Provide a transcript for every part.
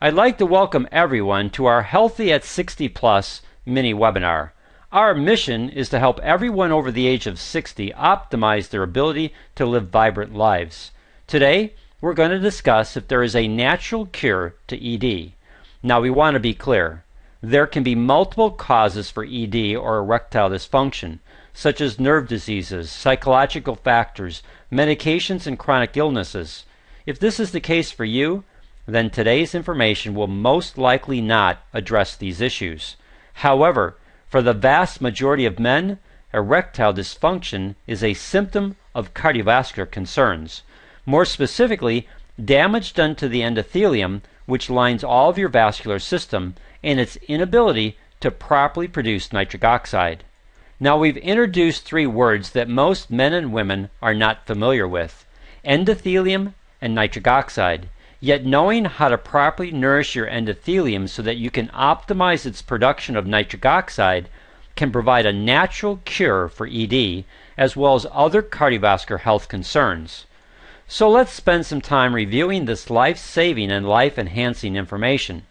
I'd like to welcome everyone to our Healthy at 60 Plus mini webinar. Our mission is to help everyone over the age of 60 optimize their ability to live vibrant lives. Today, we're going to discuss if there is a natural cure to ED. Now, we want to be clear. There can be multiple causes for ED or erectile dysfunction, such as nerve diseases, psychological factors, medications, and chronic illnesses. If this is the case for you, then today's information will most likely not address these issues. However, for the vast majority of men, erectile dysfunction is a symptom of cardiovascular concerns. More specifically, damage done to the endothelium, which lines all of your vascular system, and its inability to properly produce nitric oxide. Now, we've introduced three words that most men and women are not familiar with: endothelium and nitric oxide. Yet knowing how to properly nourish your endothelium so that you can optimize its production of nitric oxide can provide a natural cure for ED as well as other cardiovascular health concerns. So let's spend some time reviewing this life-saving and life-enhancing information.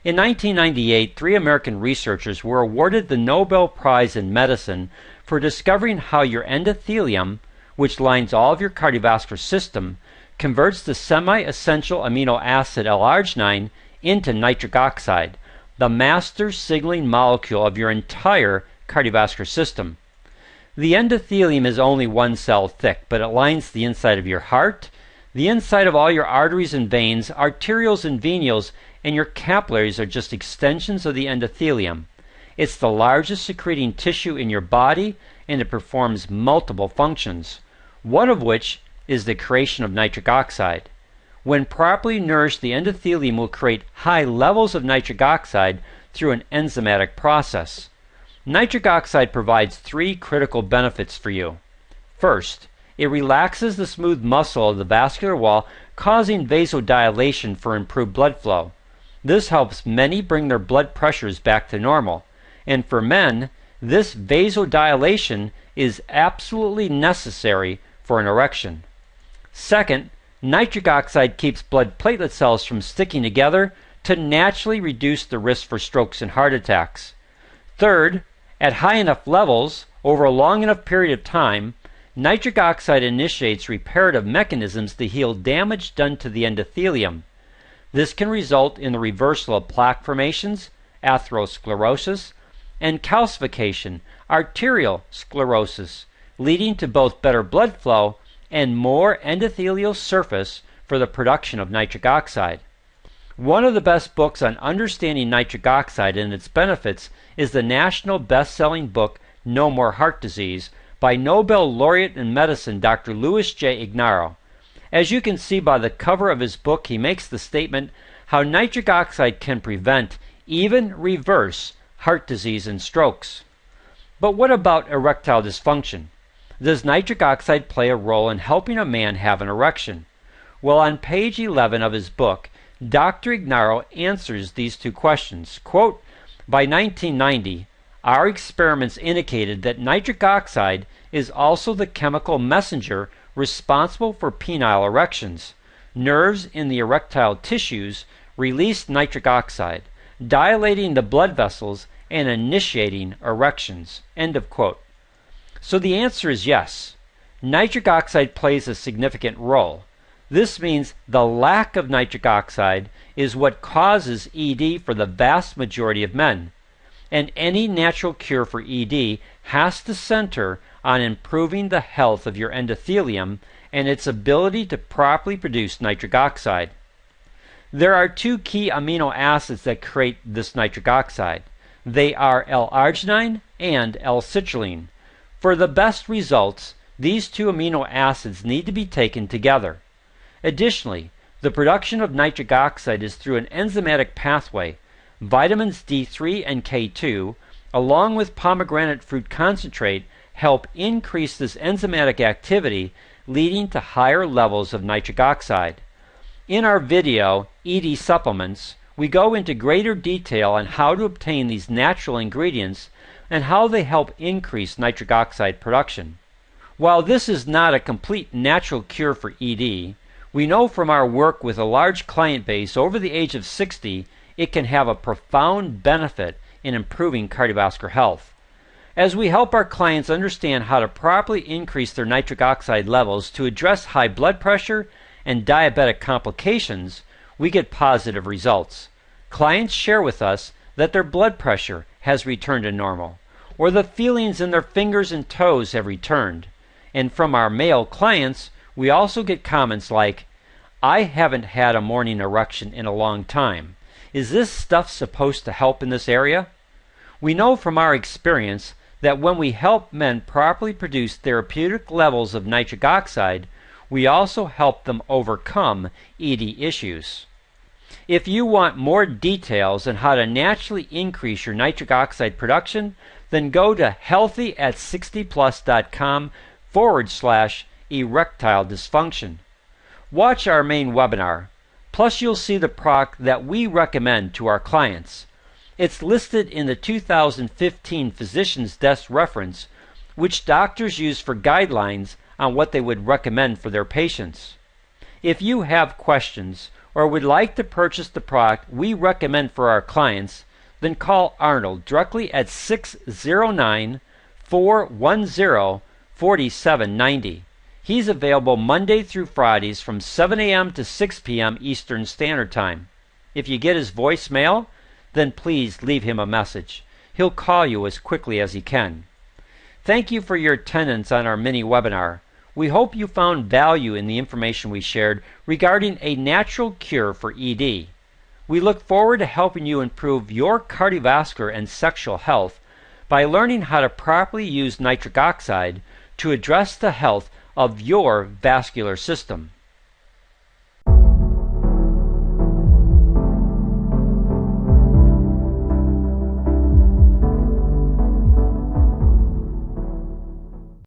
In 1998, 3 American researchers were awarded the Nobel Prize in Medicine for discovering how your endothelium, which lines all of your cardiovascular system, converts the semi-essential amino acid L-arginine into nitric oxide, the master signaling molecule of your entire cardiovascular system. The endothelium is only 1 cell thick, but it lines the inside of your heart, the inside of all your arteries and veins, arterioles and venules, and your capillaries are just extensions of the endothelium. It's the largest secreting tissue in your body, and it performs multiple functions, one of which is the creation of nitric oxide. When properly nourished, the endothelium will create high levels of nitric oxide through an enzymatic process. Nitric oxide provides 3 critical benefits for you. First, it relaxes the smooth muscle of the vascular wall, causing vasodilation for improved blood flow. This helps many bring their blood pressures back to normal. And for men, this vasodilation is absolutely necessary for an erection. Second, nitric oxide keeps blood platelet cells from sticking together to naturally reduce the risk for strokes and heart attacks. Third, at high enough levels, over a long enough period of time, nitric oxide initiates reparative mechanisms to heal damage done to the endothelium. This can result in the reversal of plaque formations, atherosclerosis, and calcification, arterial sclerosis, leading to both better blood flow and more endothelial surface for the production of nitric oxide. One of the best books on understanding nitric oxide and its benefits is the national best-selling book No More Heart Disease by Nobel laureate in medicine Dr. Louis J. Ignarro. As you can see by the cover of his book, he makes the statement how nitric oxide can prevent, even reverse, heart disease and strokes. But what about erectile dysfunction? Does nitric oxide play a role in helping a man have an erection? Well, on page 11 of his book, Dr. Ignarro answers these 2 questions. Quote, by 1990, our experiments indicated that nitric oxide is also the chemical messenger responsible for penile erections. Nerves in the erectile tissues release nitric oxide, dilating the blood vessels and initiating erections. End of quote. So the answer is yes. Nitric oxide plays a significant role. This means the lack of nitric oxide is what causes ED for the vast majority of men. And any natural cure for ED has to center on improving the health of your endothelium and its ability to properly produce nitric oxide. There are 2 key amino acids that create this nitric oxide. They are L-arginine and L-citrulline. For the best results, these 2 amino acids need to be taken together. Additionally, the production of nitric oxide is through an enzymatic pathway. Vitamins D3 and K2, along with pomegranate fruit concentrate, help increase this enzymatic activity, leading to higher levels of nitric oxide. In our video, ED Supplements, we go into greater detail on how to obtain these natural ingredients and how they help increase nitric oxide production. While this is not a complete natural cure for ED, We know from our work with a large client base over the age of 60, it can have a profound benefit in improving cardiovascular health. As we help our clients understand how to properly increase their nitric oxide levels to address high blood pressure and diabetic complications, we get positive results. Clients share with us that their blood pressure has returned to normal, or the feelings in their fingers and toes have returned. And from our male clients, we also get comments like, "I haven't had a morning erection in a long time. Is this stuff supposed to help in this area?" We know from our experience that when we help men properly produce therapeutic levels of nitric oxide, we also help them overcome ED issues. If you want more details on how to naturally increase your nitric oxide production, then go to healthyat60plus.com/erectile dysfunction. Watch our main webinar. Plus you'll see the product that we recommend to our clients. It's listed in the 2015 Physician's Desk reference, which doctors use for guidelines on what they would recommend for their patients. If you have questions or would like to purchase the product we recommend for our clients, then call Arnold directly at 609-410-4790. He's available Monday through Fridays from 7 a.m. to 6 p.m. Eastern Standard Time. If you get his voicemail, then please leave him a message. He'll call you as quickly as he can. Thank you for your attendance on our mini webinar. We hope you found value in the information we shared regarding a natural cure for ED. We look forward to helping you improve your cardiovascular and sexual health by learning how to properly use nitric oxide to address the health of your vascular system.